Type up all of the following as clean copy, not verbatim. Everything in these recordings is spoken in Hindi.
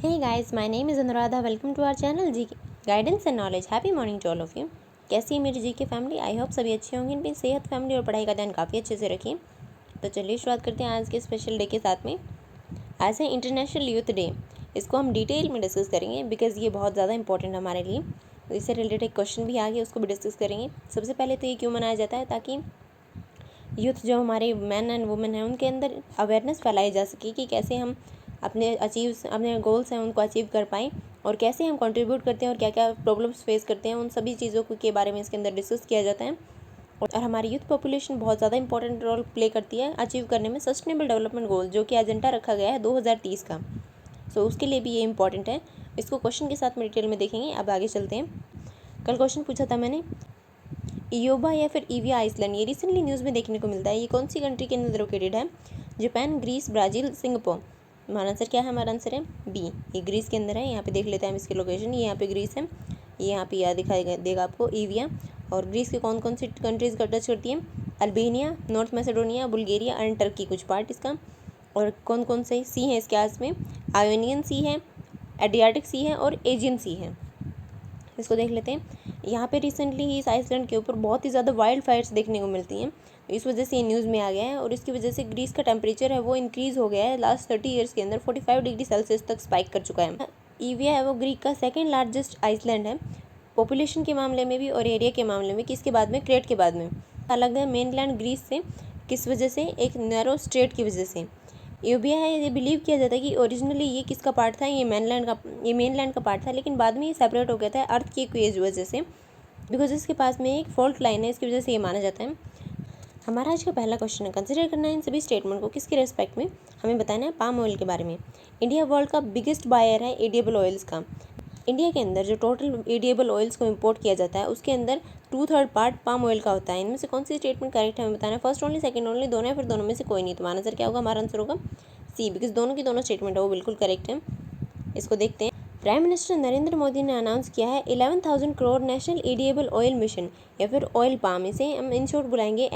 Hey guys, my name is Anuradha. Welcome to our channel G guidance and knowledge. Happy morning to all of you. कैसी है मेरी जी के फैमिली? आई होप सभी अच्छे होंगे. इनकी सेहत, फैमिली और पढ़ाई का ध्यान काफ़ी अच्छे से रखें. तो चलिए शुरुआत करते हैं आज के स्पेशल डे के साथ में. आज है इंटरनेशनल यूथ डे. इसको हम डिटेल में डिस्कस करेंगे बिकॉज ये बहुत ज़्यादा इंपॉर्टेंट हमारे लिए. तो इससे रिलेटेड एक क्वेश्चन भी आ गया, उसको भी डिस्कस करेंगे. सबसे पहले तो ये क्यों मनाया जाता है? ताकि यूथ जो हमारे मैन एंड वुमेन हैं उनके अंदर अवेयरनेस फैलाई जा सके कि कैसे हम अपने गोल्स हैं उनको अचीव कर पाएँ और कैसे हम कंट्रीब्यूट करते हैं और क्या क्या प्रॉब्लम्स फेस करते हैं, उन सभी चीज़ों के बारे में इसके अंदर डिस्कस किया जाता है. और हमारी यूथ पॉपुलेशन बहुत ज़्यादा इंपॉर्टेंट रोल प्ले करती है अचीव करने में सस्टेनेबल डेवलपमेंट गोल, जो कि एजेंडा रखा गया है 2030 का. सो उसके लिए भी ये इंपॉर्टेंट है. इसको क्वेश्चन के साथ में डिटेल में देखेंगे. अब आगे चलते हैं. कल क्वेश्चन पूछा था मैंने, इयोबा या फिर ईविया आइसलैंड, ये रिसेंटली न्यूज़ में देखने को मिलता है. ये कौन सी कंट्री के अंदर लोकेटेड है? Japan, Greece, Brazil, Singapore. हमारा आंसर क्या है? हमारा आंसर है बी. ये ग्रीस के अंदर है. यहाँ पे देख लेते हैं हम इसकी लोकेशन. ये यहाँ पे ग्रीस है, ये यहाँ पे याद दिखाई देगा आपको ईविया. और ग्रीस के कौन कौन सी कंट्रीज़ का टच करती है? Albania, North Macedonia, Bulgaria and Turkey, कुछ पार्ट इसका. और कौन कौन से सी हैं इसके आस में? आयोनियन सी है, एडियाटिक सी है और एजियन सी है. इसको देख लेते हैं. यहाँ पे रिसेंटली इस आइसलैंड के ऊपर बहुत ही ज़्यादा वाइल्ड फायर्स देखने को मिलती हैं. इस वजह से ये न्यूज़ में आ गया है और इसकी वजह से ग्रीस का टेम्परेचर है वो इंक्रीज़ हो गया है. लास्ट 30 ईयर्स के अंदर 45 डिग्री सेल्सियस तक स्पाइक कर चुका है. ईविया है वो ग्रीक का सेकेंड लार्जेस्ट आइसलैंड है पॉपुलेशन के मामले में भी और एरिया के मामले में. किसके बाद में? क्रेट के बाद में. अलग है मेनलैंड ग्रीस से. किस वजह से? एक नैरो स्ट्रेट की वजह से. यूबिया है, ये बिलीव किया जाता है कि ओरिजिनली ये किसका पार्ट था? ये मेनलैंड का पार्ट था, लेकिन बाद में ये सेपरेट हो गया था अर्थ की वजह से, बिकॉज इसके पास में एक फॉल्ट लाइन है, इसकी वजह से ये माना जाता है. हमारा आज का पहला क्वेश्चन है, कंसिडर करना है इन सभी स्टेटमेंट को किसके रेस्पेक्ट में. हमें बताना है पाम ऑयल के बारे में. इंडिया वर्ल्ड का बिगेस्ट बायर है एडिएबल ऑयल्स का. इंडिया के अंदर जो टोटल एडिएबल ऑयल्स को इंपोर्ट किया जाता है उसके अंदर 2/3 पार्ट पाम ऑयल का होता है. इनमें से कौन सी स्टेटमेंट करेक्ट है हमें बताना है. फर्स्ट ओनली, सेकंड ओनली, दोनों या फिर दोनों में से कोई नहीं. तो हमारा आंसर क्या होगा? हमारा आंसर होगा सी, बिकॉज दोनों की दोनों स्टेटमेंट है वो बिल्कुल करेक्ट है. इसको देखते हैं. प्राइम मिनिस्टर नरेंद्र मोदी ने अनाउंस किया है 11,000 crore national edible oil mission या फिर ऑयल पाम. इसे हम इन शॉर्ट बुलाएंगे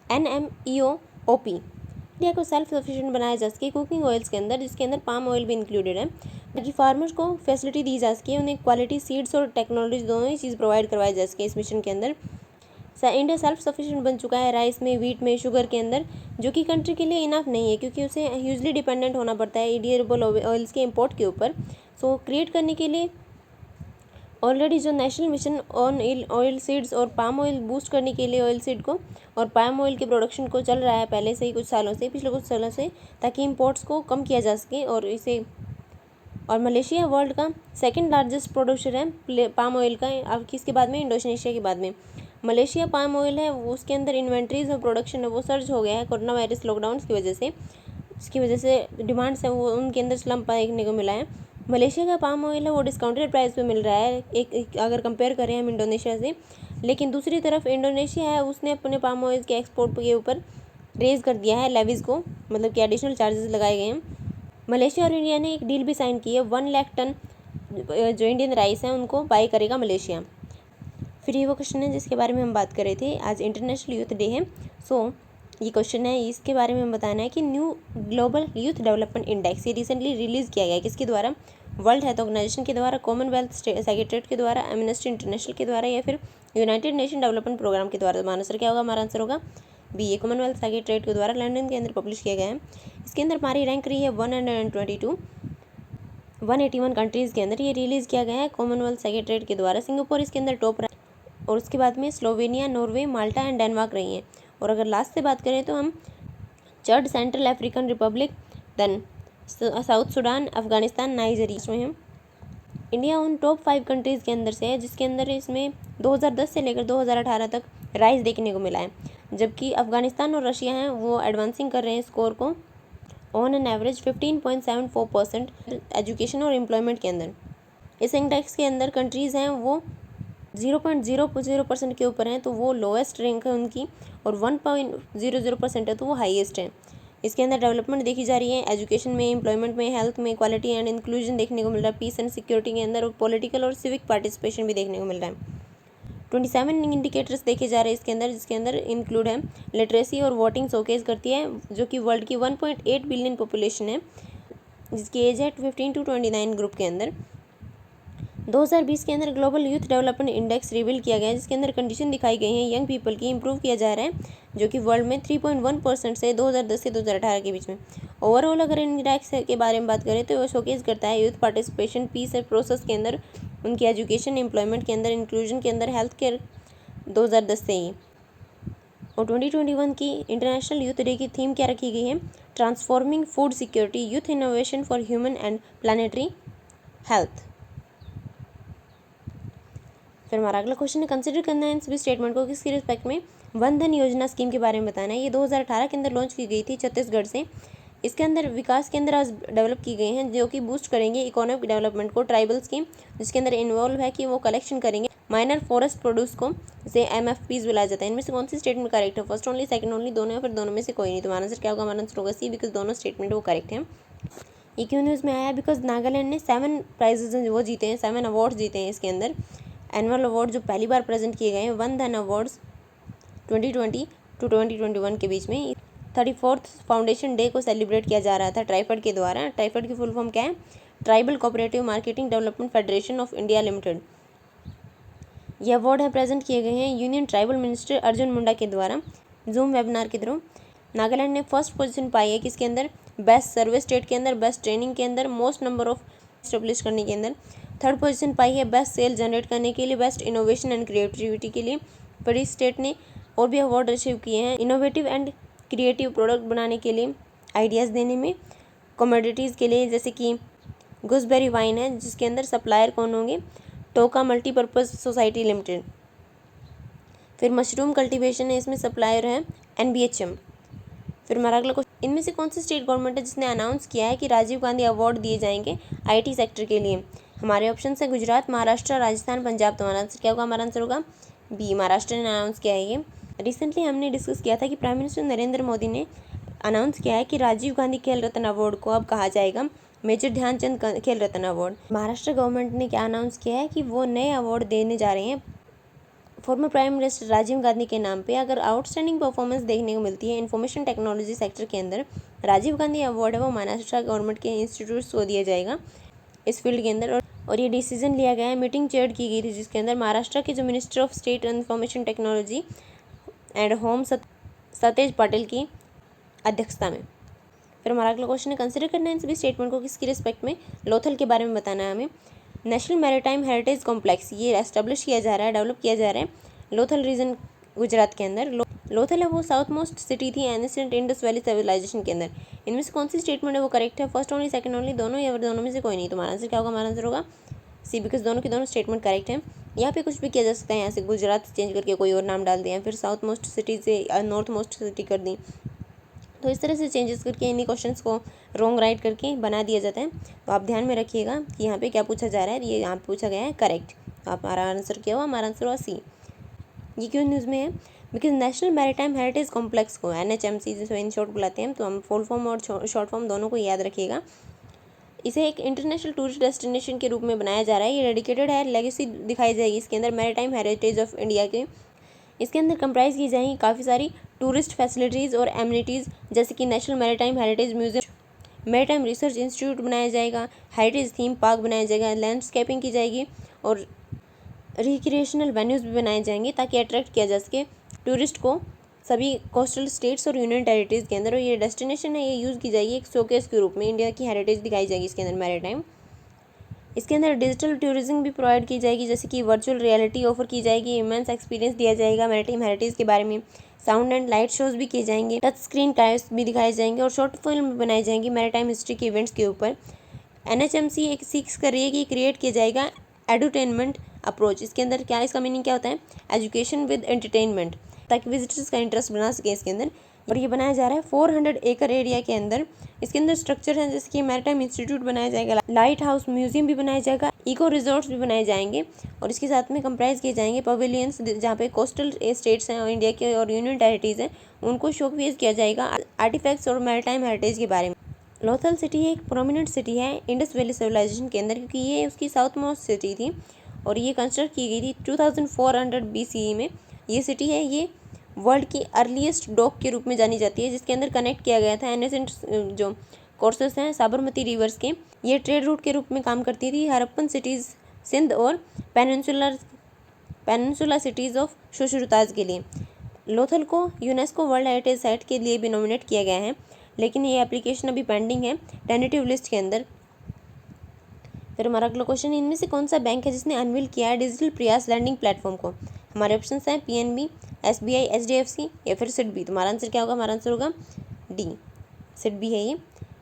NMEOP. इंडिया को सेल्फ सफिशिएंट बनाया जा सके कुकिंग ऑयल्स के अंदर, जिसके अंदर पाम ऑयल भी इंक्लूडेड है, ताकि फार्मर्स को फैसिलिटी दी जा सके, उन्हें क्वालिटी सीड्स और टेक्नोलॉजी दोनों ही चीज़ प्रोवाइड करवाई जा सके. इस मिशन के अंदर इंडिया सेल्फ सफिशिएंट बन चुका है राइस में, वीट में, शुगर के अंदर, जो कि कंट्री के लिए इनफ नहीं है क्योंकि उसे ह्यूजली डिपेंडेंट होना पड़ता है एडिएबल ऑयल्स के इंपोर्ट के ऊपर. सो क्रिएट करने के लिए ऑलरेडी जो national mission on oil seeds और पाम ऑयल बूस्ट करने के लिए ऑयल सीड को और पाम ऑयल के प्रोडक्शन को चल रहा है पहले से ही कुछ सालों से, पिछले कुछ सालों से, ताकि इंपोर्ट्स को कम किया जा सके. और मलेशिया वर्ल्ड का सेकंड लार्जेस्ट प्रोड्यूसर है पाम ऑयल का. अब किसके बाद में? इंडोनेशिया के बाद में. मलेशिया पाम ऑयल है वो, उसके अंदर इन्वेंट्रीज और प्रोडक्शन है वो सर्ज हो गया है कोरोना वायरस लॉकडाउन की वजह से. इसकी वजह से डिमांड्स है वो उनके अंदर स्लम्प देखने को मिला है. मलेशिया का पाम ऑयल है वो डिस्काउंटेड प्राइस पे मिल रहा है एक अगर कंपेयर करें हम इंडोनेशिया से. लेकिन दूसरी तरफ इंडोनेशिया है उसने अपने पाम ऑयल के एक्सपोर्ट के ऊपर रेज कर दिया है लेवीज को, मतलब कि एडिशनल चार्जेस लगाए गए हैं. मलेशिया और इंडिया ने एक डील भी साइन की है. 1 लाख टन जो इंडियन राइस है उनको बाई करेगा मलेशिया. फिर ये वो क्वेश्चन है जिसके बारे में हम बात कर रहे थे. आज इंटरनेशनल यूथ डे है. सो ये क्वेश्चन है, इसके बारे में हम बताना है कि new global youth development index ये रिसेंटली रिलीज़ किया गया है. किसके द्वारा? वर्ल्ड हेल्थ ऑर्गेनाइजेशन के द्वारा, कॉमनवेल्थ सेक्रेटरीट के द्वारा, एमनेस्टी इंटरनेशनल के द्वारा या फिर यूनाइटेड नेशन डेवलपमेंट प्रोग्राम के द्वारा. हमारा आंसर क्या होगा? हमारा आंसर होगा बी, ये कॉमनवेल्थ सेक्रेटरीट के द्वारा लंदन के अंदर पब्लिश किया गया है. इसके अंदर हमारी रैंक रही है 181 कंट्रीज़ के अंदर ये रिलीज़ किया गया है कॉमनवेल्थ सेक्रेटरीट के द्वारा. सिंगापुर इसके अंदर टॉप और उसके बाद में Slovenia, Norway, Malta and Denmark रही हैं. और अगर लास्ट से बात करें तो हम Chad, Central African Republic, then South Sudan, Afghanistan, Nigeria में हैं. इंडिया उन टॉप 5 कंट्रीज़ के अंदर से है जिसके अंदर इसमें 2010 से लेकर 2018 तक राइज देखने को मिला है, जबकि अफगानिस्तान और रशिया हैं वो एडवांसिंग कर रहे हैं स्कोर को ऑन एन एवरेज 15.74% एजुकेशन और एम्प्लॉयमेंट के अंदर. इस इंडेक्स के अंदर कंट्रीज़ हैं वो 0.00% के ऊपर हैं तो वो लोएस्ट रैंक है उनकी, और 1.00% है तो वो हाईएस्ट है. इसके अंदर डेवलपमेंट देखी जा रही है एजुकेशन में, एम्प्लॉयमेंट में, हेल्थ में, क्वालिटी एंड इंक्लूजन देखने को मिल रहा है, पीस एंड सिक्योरिटी के अंदर, और पॉलिटिकल और सिविक पार्टिसिपेशन भी देखने को मिल रहा है. 27 इंडिकेटर्स देखे जा रहे हैं इसके अंदर, जिसके अंदर इंक्लूड है लिटरेसी और वोटिंग शोकेस करती है, जो कि वर्ल्ड की 1.8 बिलियन पॉपुलेशन है. जिसकी एज है 15 to 29 ग्रुप के अंदर। 2020 के अंदर global youth development index reveal किया गया है, जिसके अंदर कंडीशन दिखाई गई है यंग पीपल की इंप्रूव किया जा रहा है, जो कि वर्ल्ड में 3.1% से 2010 से 2018 के बीच में। ओवरऑल अगर इंडेक्स के बारे में बात करें तो वो शोकेस करता है यूथ पार्टिसिपेशन, पीस और प्रोसेस के अंदर, उनकी एजुकेशन, एम्प्लॉयमेंट के अंदर, इंक्लूजन के अंदर, हेल्थ केयर 2010 से ही। और 2021 की इंटरनेशनल यूथ डे की थीम क्या रखी गई है? Transforming food security, youth innovation for human and planetary health. फिर हमारा अगला क्वेश्चन है, कंसिडर करना है इन सभी स्टेटमेंट को किसके रिस्पेक्ट में? वन धन योजना स्कीम के बारे में बताना है। ये 2018 के अंदर लॉन्च की गई थी छत्तीसगढ़ से। इसके अंदर विकास के अंदर आज डेवलप की गई हैं जो कि बूस्ट करेंगे इकोनॉमिक डेवलपमेंट को। ट्राइबल स्कीम जिसके अंदर इन्वॉल्व है कि वो कलेक्शन करेंगे माइनर फॉरेस्ट प्रोड्यूस को, जिसे MFPs बुलाया जाता है। इनमें से कौन सी स्टेटमेंट करेक्ट है? फर्स्ट ओनली, सेकंड ओनली, दोनों या फिर दोनों में से कोई नहीं। तो हमारा आंसर क्या होगा? हमारा आंसर होगा सी, बिकॉज दोनों स्टेटमेंट वो करेक्ट हैं। ये क्यों न्यूज़ में आया? बिकॉज नागालैंड ने 7 प्राइजेज वो जीते हैं, 7 अवार्ड्स जीते हैं। इसके अंदर एनुअल अवार्ड जो पहली बार प्रेजेंट किए गए हैं वन धन अवार्ड्स 2020 to 2021 के बीच में। 34th फाउंडेशन डे को सेलिब्रेट किया जा रहा था ट्राइफेड के द्वारा। ट्राइफेड की फुल फॉर्म क्या है? Tribal cooperative marketing development federation of India limited. ये अवार्ड है प्रेजेंट किए गए हैं union tribal minister Arjun Munda के द्वारा जूम वेबिनार के थ्रू। नागालैंड ने फर्स्ट पोजीशन पाई है किसके अंदर? बेस्ट सर्विस स्टेट के अंदर, बेस्ट ट्रेनिंग के अंदर, मोस्ट नंबर ऑफ एस्टेब्लिश करने के अंदर। थर्ड पोजीशन पाई है बेस्ट सेल जनरेट करने के लिए, बेस्ट इनोवेशन एंड क्रिएटिविटी के लिए। पर इस स्टेट ने और भी अवार्ड रिसीव किए हैं इनोवेटिव एंड क्रिएटिव प्रोडक्ट बनाने के लिए, आइडियाज़ देने में, कमोडिटीज़ के लिए, जैसे कि गुसबेरी वाइन है जिसके अंदर सप्लायर कौन होंगे? टोका मल्टीपर्पज़ सोसाइटी लिमिटेड। फिर मशरूम कल्टीवेशन है, इसमें सप्लायर है NBHM। फिर हमारा अगला क्वेश्चन, इनमें से कौन सी स्टेट गवर्नमेंट है जिसने अनाउंस किया है कि राजीव गांधी अवार्ड दिए जाएंगे IT सेक्टर के लिए? हमारे ऑप्शन है गुजरात, महाराष्ट्र, राजस्थान, पंजाब। तो हमारा आंसर क्या होगा? हमारा आंसर होगा B, महाराष्ट्र ने अनाउंस किया है ये। रिसेंटली हमने डिस्कस किया था कि प्राइम मिनिस्टर नरेंद्र मोदी ने अनाउंस किया है कि राजीव गांधी खेल रत्न अवार्ड को अब कहा जाएगा मेजर ध्यानचंद खेल रत्न अवार्ड। महाराष्ट्र गवर्नमेंट ने क्या अनाउंस किया है कि वो नए अवार्ड देने जा रहे हैं former prime minister Rajiv Gandhi के नाम पे। अगर आउटस्टैंडिंग परफॉर्मेंस देखने को मिलती है इंफॉर्मेशन टेक्नोलॉजी सेक्टर के अंदर, राजीव गांधी अवार्ड है वो महाराष्ट्र गवर्नमेंट के इंस्टीट्यूट्स को दिया जाएगा इस फील्ड के अंदर। और ये डिसीजन लिया गया है, मीटिंग चेयर की गई थी जिसके अंदर महाराष्ट्र के जो minister of state information technology and home Satej Patel की अध्यक्षता में। फिर हमारा अगला क्वेश्चन है, कंसिडर करना है इन सभी स्टेटमेंट को किसकी रिस्पेक्ट में? लोथल के बारे में बताना है हमें। नेशनल मैरीटाइम हेरिटेज कॉम्प्लेक्स ये एस्टेब्लिश किया जा रहा है, डेवलप किया जा रहा है लोथल रीजन गुजरात के अंदर। लोथल है वो साउथ मोस्ट सिटी थी एंशिएंट इंडस वैली सिविलाइजेशन के अंदर। इनमें से कौन सी स्टेटमेंट है वो करेक्ट है? फर्स्ट ओनली, सेकंड ओनली, दोनों या फिर दोनों में से कोई नहीं। तो हमारा आंसर क्या होगा? हमारा आंसर होगा सी, बिकॉज दोनों की दोनों स्टेटमेंट करेक्ट है। यहाँ पे कुछ भी किया जा सकता है, यहाँ से गुजरात चेंज करके कोई और नाम डाल दिया, फिर साउथ मोस्ट सिटी से नॉर्थ मोस्ट सिटी कर दी। तो इस तरह से चेंजेस करके इन्हीं क्वेश्चंस को रॉन्ग राइट करके बना दिया जाता है। तो आप ध्यान में रखिएगा कि यहाँ पे क्या पूछा जा रहा है। ये यहाँ पे पूछा गया है करेक्ट। तो हमारा आंसर क्या हुआ? हमारा आंसर हुआ सी। ये क्यों न्यूज़ में है? Because national maritime heritage complex को NHMC जिसे इन शॉर्ट बुलाते हैं, तो हम फुल फॉर्म और शॉर्ट फॉर्म दोनों को याद रखिएगा। इसे एक इंटरनेशनल टूरिस्ट डेस्टिनेशन के रूप में बनाया जा रहा है। ये डेडिकेटेड है, लेगेसी दिखाई जाएगी इसके अंदर मैरीटाइम हेरिटेज ऑफ इंडिया के। इसके अंदर कंप्राइज की जाएंगी काफ़ी सारी टूरिस्ट फैसिलिटीज़ और एमिनिटीज़, जैसे कि national maritime heritage museum, maritime research institute बनाया जाएगा, हेरिटेज थीम पार्क बनाया जाएगा, लैंडस्केपिंग की जाएगी और रिक्रिएशनल वेन्यूज़ भी बनाए जाएंगे ताकि अट्रैक्ट किया जा सके टूरिस्ट को सभी कोस्टल स्टेट्स और यूनियन टेरिटरीज़ के अंदर। और ये डेस्टिनेशन है, ये यूज़ की जाएगी एक शोकेस के रूप में, इंडिया की हेरिटेज दिखाई जाएगी इसके अंदर मैरीटाइम। इसके अंदर डिजिटल टूरिज्म भी प्रोवाइड की जाएगी, जैसे कि वर्चुअल रियलिटी ऑफर की जाएगी, इमेंस एक्सपीरियंस दिया जाएगा मैरीटाइम हेरिटेज के बारे में, साउंड एंड लाइट शोज़ भी किए जाएंगे, टच स्क्रीन टाइप्स भी दिखाए जाएंगे और शॉर्ट फिल्म भी बनाई जाएंगी मैरीटाइम हिस्ट्री के इवेंट्स के ऊपर। NHMC एक सीख कर रही है कि क्रिएट किया जाएगा एडुटेनमेंट अप्रोच। इसके अंदर क्या, इसका मीनिंग क्या होता है? एजुकेशन विद एंटरटेनमेंट, ताकि विजिटर्स का इंटरेस्ट बना सके इसके अंदर। और ये बनाया जा रहा है 400 एकड़ एरिया के अंदर। इसके अंदर स्ट्रक्चर है जैसे कि मैरीटाइम इंस्टीट्यूट बनाया जाएगा, लाइट हाउस म्यूजियम भी बनाया जाएगा, इको रिजॉर्ट्स भी बनाए जाएंगे और इसके साथ में कंप्राइज किए जाएंगे पवेलियंस, जहाँ पे कोस्टल स्टेट्स हैं और इंडिया के और यूनियन टेरिटरीज हैं उनको शोकेस किया जाएगा आर्टिफैक्ट्स और मैरीटाइम हेरिटेज के बारे में। लोथल सिटी एक प्रोमिनेंट सिटी है इंडस वैली सिविलाइजेशन के अंदर, क्योंकि ये उसकी साउथ मोस्ट सिटी थी और ये कंस्ट्रक्ट की गई थी 2400 BCE में। ये सिटी है, ये वर्ल्ड की अर्लीस्ट डॉक के रूप में जानी जाती है, जिसके अंदर कनेक्ट किया गया था एनेसेंट जो कोर्सेस हैं साबरमती रिवर्स के। ये ट्रेड रूट के रूप में काम करती थी हरप्पन सिटीज़ सिंध और पेनिनसुला सिटीज़ ऑफ सुश्रुताज के लिए। लोथल को यूनेस्को वर्ल्ड हेरिटेज साइट के लिए भी नॉमिनेट किया गया है, लेकिन ये एप्लीकेशन अभी पेंडिंग है टेंटेटिव लिस्ट के अंदर। फिर हमारा अगला क्वेश्चन, इनमें से कौन सा बैंक है जिसने अनवील किया है डिजिटल प्रयास लैंडिंग प्लेटफॉर्म को? हमारे ऑप्शन हैं PNB, SBI, HDFC या फिर सिडबी। तुम्हारा आंसर क्या होगा? हमारा आंसर होगा डी, सिडबी है ये।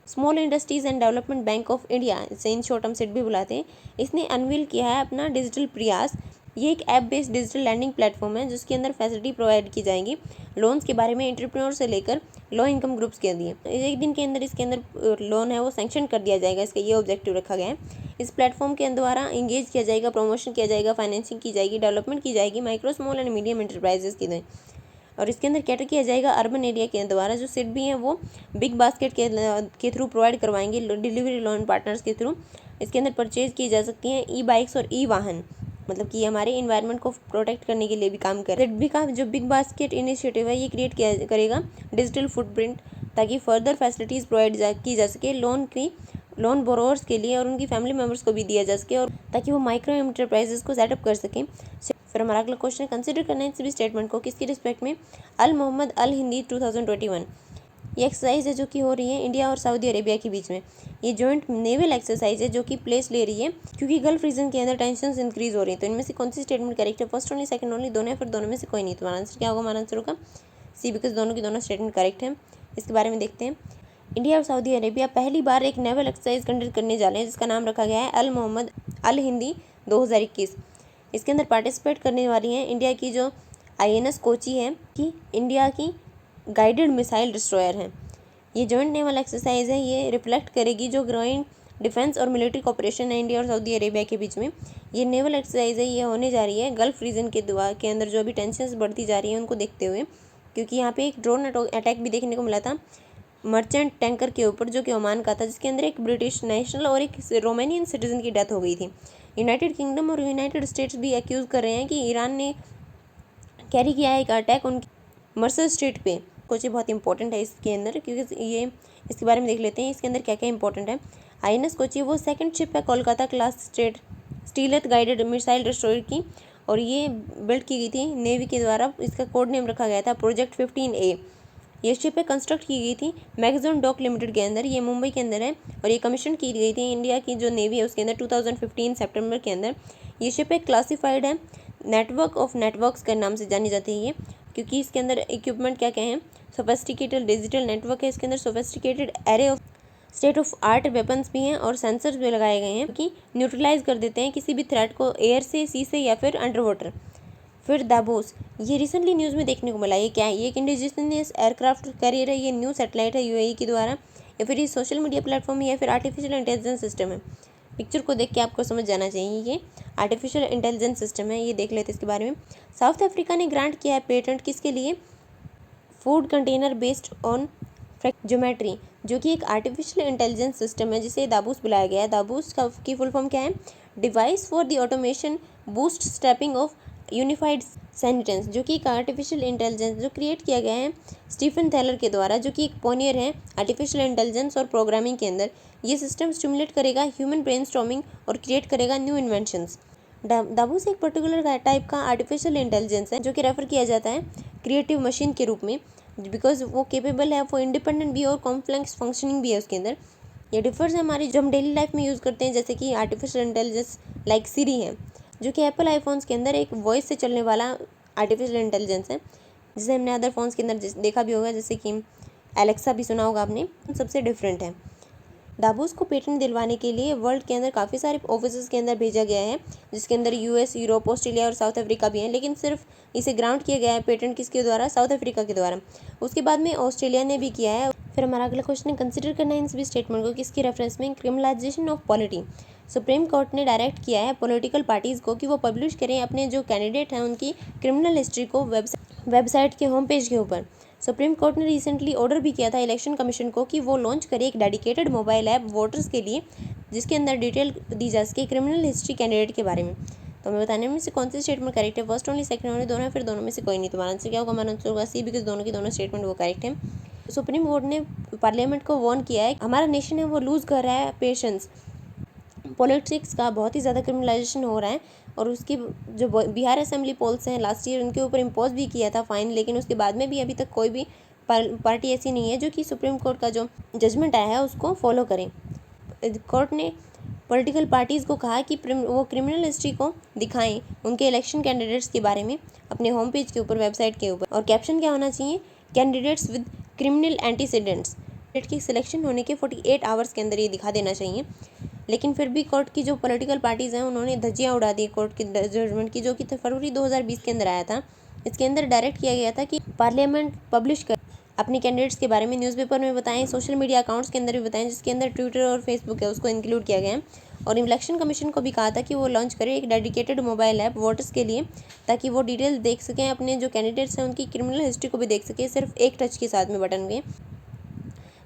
Small industries and development bank of India, इसे इन शॉर्ट हम सिडबी बुलाते हैं, इसने अनवील किया है अपना डिजिटल प्रयास। ये एक app based digital lending platform है जिसके अंदर फैसिलिटी प्रोवाइड की जाएंगी लोन्स के बारे में एंटरप्रेन्योर से लेकर लो इनकम ग्रुप्स के लिए। एक दिन के अंदर इसके अंदर लोन है वो सैंक्शन कर दिया जाएगा, इसका ये ऑब्जेक्टिव रखा गया है। इस प्लेटफॉर्म के द्वारा इंगेज किया जाएगा, प्रमोशन किया जाएगा, फाइनेंसिंग की जाएगी, डेवलपमेंट की जाएगी micro small and medium enterprises की लिए। और इसके अंदर कैटर किया जाएगा अर्बन एरिया के द्वारा। जो सिडबी हैं वो बिग बास्केट के थ्रू प्रोवाइड करवाएंगे डिलीवरी लोन पार्टनर्स के थ्रू। इसके अंदर परचेज की जा सकती हैं ई बाइक्स और ई वाहन, मतलब कि हमारे इन्वायरमेंट को प्रोटेक्ट करने के लिए भी काम करे। सिडबी का जो बिग बास्केट इनिशिएटिव है ये क्रिएट किया करेगा डिजिटल फुटप्रिंट, ताकि फर्दर फैसिलिटीज़ प्रोवाइड की जा सके लोन बोरोवर्स के लिए और उनकी फैमिली मेम्बर्स को भी दिया जा सके, और ताकि वो माइक्रो एंटरप्राइजेस को सेटअप कर सकें। फिर हमारा अगला क्वेश्चन, कंसिडर करना है इन सभी स्टेटमेंट को किसकी रिस्पेक्ट में? अल मोहम्मद अल हिंदी 2021। ये एक्सरसाइज है जो कि हो रही है इंडिया और सऊदी अरेबिया के बीच में। ये जॉइंट नेवल एक्सरसाइज है जो कि प्लेस ले रही है क्योंकि गल्फ रीजन के अंदर टेंशन इंक्रीज हो रही है। तो इनमें से कौन सी स्टेटमेंट करेक्ट है? फर्स्ट ओनली, सेकंड ओनली, दोनों या फिर दोनों में से कोई नहीं। तुम्हारा आंसर क्या होगा? हमारा आंसर होगा सी, बिकॉज दोनों की दोनों स्टेटमेंट करेक्ट है। इसके बारे में देखते हैं। इंडिया और सऊदी अरेबिया पहली बार एक नेवल एक्सरसाइज कंडक्ट करने जा रहे हैं जिसका नाम रखा गया है अल मोहम्मद अल हिंदी 2021। इसके अंदर पार्टिसिपेट करने वाली हैं इंडिया की जो INS कोची है कि इंडिया की गाइडेड मिसाइल डिस्ट्रॉयर हैं। ये जॉइंट नेवल एक्सरसाइज है, ये रिफ्लेक्ट करेगी जो ग्रोइंग डिफेंस और मिलिट्री कॉपरेशन है इंडिया और सऊदी अरेबिया के बीच में। ये नेवल एक्सरसाइज है, ये होने जा रही है गल्फ रीजन के अंदर जो अभी टेंशन बढ़ती जा रही है उनको देखते हुए, क्योंकि यहाँ पे एक ड्रोन अटैक भी देखने को मिला था मर्चेंट टैंकर के ऊपर जो कि ओमान का था, जिसके अंदर एक ब्रिटिश नेशनल और एक रोमानियन सिटीजन की डेथ हो गई थी। यूनाइटेड किंगडम और यूनाइटेड स्टेट्स भी एक्यूज़ कर रहे हैं कि ईरान ने कैरी किया है एक अटैक उनकी मर्सल स्ट्रीट पे। कुछ बहुत इंपॉर्टेंट है इसके अंदर, क्योंकि ये इसके बारे में देख लेते हैं इसके अंदर क्या क्या इंपॉर्टेंट है। INS कोची वो सेकंड शिप है Kolkata class stealth guided missile destroyer की, और ये बिल्ड की गई थी नेवी के द्वारा। इसका कोड नेम रखा गया था प्रोजेक्ट 15A। ये शिप कंस्ट्रक्ट की गई थी मैगजोन डॉक लिमिटेड के अंदर, ये मुंबई के अंदर है, और ये कमीशन की गई थी इंडिया की जो नेवी है उसके अंदर 2015 सितंबर के अंदर। ये शिप क्लासिफाइड है नेटवर्क ऑफ नेटवर्क्स के नाम से जानी जाती है ये, क्योंकि इसके अंदर इक्विपमेंट क्या क्या है? सोफेस्टिकेटेड डिजिटल नेटवर्क है, इसके अंदर sophisticated array of state of art weapons भी हैं और सेंसर्स भी लगाए गए हैं कि न्यूट्रलाइज कर देते हैं किसी भी थ्रेट को एयर से, सी से या फिर अंडर वाटर। फिर दाबोस, ये रिसेंटली न्यूज़ में देखने को मिला। ये क्या है? ये एक इंडिजिनियस एयरक्राफ्ट कैरियर है, ये न्यू सैटेलाइट है UAE के द्वारा, या फिर ये सोशल मीडिया प्लेटफॉर्म है, या फिर आर्टिफिशियल इंटेलिजेंस सिस्टम है। पिक्चर को देख के आपको समझ जाना चाहिए ये आर्टिफिशियल इंटेलिजेंस सिस्टम है। ये देख लेते हैं इसके बारे में। साउथ अफ्रीका ने ग्रांट किया है पेटेंट किसके लिए? Food container based on geometry, जो कि एक आर्टिफिशियल इंटेलिजेंस सिस्टम है जिसे दाबूस बुलाया गया है। दाबूस की फुल फॉर्म क्या है? Device for the automation boost stepping of unified sentence, जो कि एक आर्टिफिशियल इंटेलिजेंस जो क्रिएट किया गया है स्टीफन थैलर के द्वारा, जो कि एक पोनियर है आर्टिफिशियल इंटेलिजेंस और प्रोग्रामिंग के अंदर। ये सिस्टम स्टिमुलेट करेगा ह्यूमन ब्रेनस्टॉर्मिंग और क्रिएट करेगा न्यू इन्वेंशंस। दाबूस एक पर्टिकुलर टाइप का आर्टिफिशियल इंटेलिजेंस है जो कि रेफर किया जाता है क्रिएटिव मशीन के रूप में, बिकॉज वो केपेबल है, वो इंडिपेंडेंट भी है और कॉम्प्लेक्स फंक्शनिंग भी है उसके अंदर। ये डिफर्स है हमारी जो हम डेली लाइफ में यूज़ करते हैं, जैसे कि आर्टिफिशियल इंटेलिजेंस लाइक सीरी है, जो कि एप्पल आईफोन्स के अंदर एक वॉइस से चलने वाला आर्टिफिशियल इंटेलिजेंस है, जिसे हमने अदर फ़ोन्स के अंदर देखा भी होगा, जैसे कि एलेक्सा भी सुना होगा आपने। सबसे डिफरेंट है। दाबूस को पेटेंट दिलवाने के लिए वर्ल्ड के अंदर काफ़ी सारे ऑफिस के अंदर भेजा गया है, जिसके अंदर US, यूरोप, ऑस्ट्रेलिया और साउथ अफ्रीका भी हैं, लेकिन सिर्फ इसे ग्रांट किया गया है पेटेंट किसके द्वारा? साउथ अफ्रीका के द्वारा। उसके बाद में ऑस्ट्रेलिया ने भी किया है। फिर हमारा अगला क्वेश्चन है, कंसिडर करना है इन सभी स्टेटमेंट को किसकी रेफरेंस में? Criminalisation of polity. Supreme court ने डायरेक्ट किया है पॉलिटिकल पार्टीज़ को कि वो पब्लिश करें अपने जो कैंडिडेट हैं उनकी क्रिमिनल हिस्ट्री को वेबसाइट के होम पेज के ऊपर। सुप्रीम कोर्ट ने रिसेंटली ऑर्डर भी किया था इलेक्शन कमीशन को कि वो लॉन्च करे एक डेडिकेटेड मोबाइल ऐप वोटर्स के लिए, जिसके अंदर डिटेल दी जा सके क्रिमिनल हिस्ट्री कैंडिडेट के बारे में। तो हमें बताने में से कौन सी स्टेटमेंट करेक्ट है? फर्स्ट ओनली, सेकंड ओनली, दोनों, फिर दोनों में से कोई नहीं। तुम्हारा आंसर क्या होगा? हमारा आंसर होगा सी, बिकॉज दोनों की दोनों स्टेटमेंट वो करेक्ट है। सुप्रीम कोर्ट ने पार्लियामेंट को वार्न किया है हमारा नेशन है वो लूज़ कर रहा है पेशेंस, पॉलिटिक्स का बहुत ही ज़्यादा क्रिमिनलाइजेशन हो रहा है। और उसकी जो बिहार असेंबली पोल्स हैं लास्ट ईयर उनके ऊपर इम्पोज भी किया था फाइन, लेकिन उसके बाद में भी अभी तक कोई भी पार्टी ऐसी नहीं है जो कि सुप्रीम कोर्ट का जो जजमेंट आया है उसको फॉलो करें। कोर्ट ने पॉलिटिकल पार्टीज़ को कहा कि वो क्रिमिनल हिस्ट्री को दिखाएं उनके इलेक्शन कैंडिडेट्स के बारे में अपने होम पेज के ऊपर, वेबसाइट के ऊपर। और कैप्शन क्या होना चाहिए, कैंडिडेट्स विद क्रिमिनल एंटीसीडेंट्स। की सिलेक्शन होने के 48 आवर्स के अंदर ये दिखा देना चाहिए। लेकिन फिर भी कोर्ट की जो पॉलिटिकल पार्टीज़ हैं उन्होंने धज्जियाँ उड़ा दी कोर्ट के जजमेंट की, जो कि फरवरी 2020 के अंदर आया था। इसके अंदर डायरेक्ट किया गया था कि पार्लियामेंट पब्लिश कर अपने कैंडिडेट्स के बारे में न्यूज़पेपर में बताएं, सोशल मीडिया अकाउंट्स के अंदर भी बताएं, जिसके अंदर ट्विटर और फेसबुक है उसको इंक्लूड किया गया है। और इलेक्शन कमीशन को भी कहा था कि वो लॉन्च करे एक डेडिकेटेड मोबाइल ऐप वोटर्स के लिए, ताकि वो डिटेल देख सकें, अपने जो कैंडिडेट्स हैं उनकी क्रिमिनल हिस्ट्री को भी देख सकें सिर्फ एक टच के साथ में बटन के।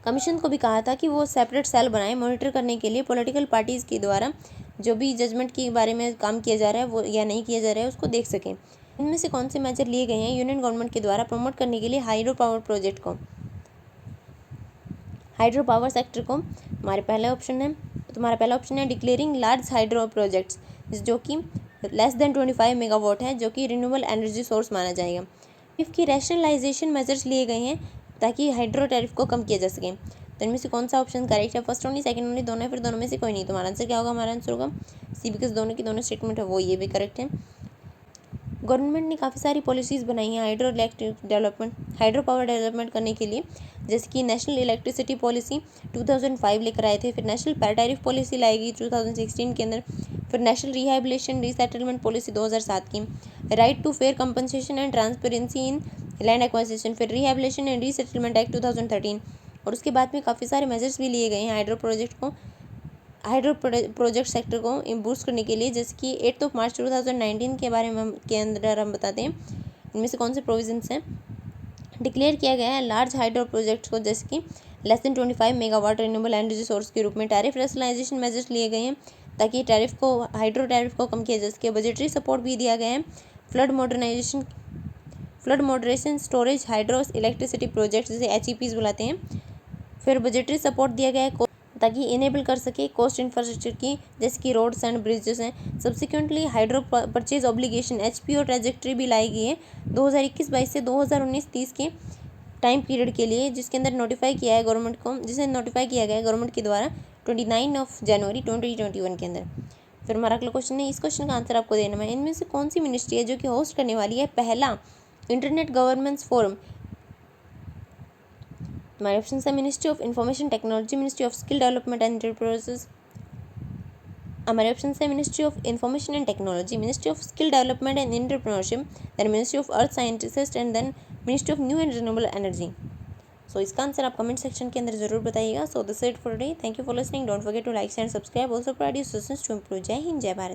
कमीशन को भी कहा था कि वो सेपरेट सेल बनाए मॉनिटर करने के लिए पॉलिटिकल पार्टीज़ के द्वारा जो भी जजमेंट के बारे में काम किया जा रहा है वो या नहीं किया जा रहा है उसको देख सकें। इनमें से कौन से मेजर लिए गए हैं यूनियन गवर्नमेंट के द्वारा प्रमोट करने के लिए हाइड्रो पावर प्रोजेक्ट को, हाइड्रो पावर सेक्टर को? तुम्हारा पहला ऑप्शन है डिक्लेयरिंग लार्ज हाइड्रो प्रोजेक्ट्स, जो कि लेस देन 25 मेगावाट है, जो कि रिन्यूएबल एनर्जी सोर्स माना जाएगा। टैरिफ की रैशनलाइजेशन मेजर्स लिए गए हैं ताकि हाइड्रो टैरिफ को कम किया जा सके। तो इनमें से कौन सा ऑप्शन करेक्ट है? फर्स्ट ओनली, सेकंड ओनली, दोनों, फिर दोनों में से कोई नहीं। तुम्हारा आंसर क्या होगा? हमारा आंसर होगा सी, बिकॉज दोनों की दोनों स्टेटमेंट है वो ये भी करेक्ट है। गवर्नमेंट ने काफ़ी सारी पॉलिसीज़ बनाई हैं हाइड्रो पावर डेवलपमेंट करने के लिए, जैसे कि नेशनल इलेक्ट्रिसिटी पॉलिसी 2005 लेकर आए थे, फिर नेशनल पैराटारिफ पॉलिसी लाई गई 2016 के अंदर, फिर नेशनल रिहैबिलिटेशन रीसेटलमेंट पॉलिसी 2007 की, right to fair compensation and transparency in land acquisition, फिर रिहैबिलिटेशन एंड रीसेटलमेंट एक्ट 2013। और उसके बाद में काफ़ी सारे मेजर्स भी लिए गए हैं हाइड्रो प्रोजेक्ट सेक्टर को बूस्ट करने के लिए, जैसे कि 8 मार्च 2019 के बारे में के अंदर हम बताते हैं। इनमें से कौन से प्रोविजंस हैं? डिक्लेयर किया गया है लार्ज हाइड्रो प्रोजेक्ट्स को, जैसे कि less than 25 megawatt renewable energy source के रूप में। टैरिफ रैशनलाइजेशन मेजर्स लिए गए हैं ताकि हाइड्रो टैरिफ को कम किया जा सके। बजटरी सपोर्ट भी दिया गया है। Flood moderation storage hydro electricity project, जिसे HEPs बुलाते हैं। फिर बजटरी सपोर्ट दिया गया है ताकि इनेबल कर सके कोस्ट इंफ्रास्ट्रक्चर की, जैसे कि रोड्स एंड ब्रिजेस हैं। Subsequently hydro purchase obligation HPO trajectory भी लाई गई है 2021-22 से 2019-30 के टाइम पीरियड के लिए, जिसके अंदर नोटिफाई किया गया है गवर्नमेंट के द्वारा 29 जनवरी 2021 के अंदर। फिर हमारा अगला क्वेश्चन है, इस क्वेश्चन का आंसर आपको देना है। इनमें से कौन सी मिनिस्ट्री है जो कि होस्ट करने वाली है पहला इंटरनेट गवर्नेंस फोरम? हमारे ऑप्शन है ministry of information technology, ministry of skill development and enterprises. हमारे ऑप्शन है ministry of information and technology, ministry of skill development and entrepreneurship, then ministry of earth scientist and then ministry of new and renewable energy. So इसका आंसर आप कमेंट सेक्शन के अंदर जरूर बताइएगा। So this it for today, thank you for listening, don't forget to like and subscribe, also provide your suggestions to improve. Jai Hind, जय भारत।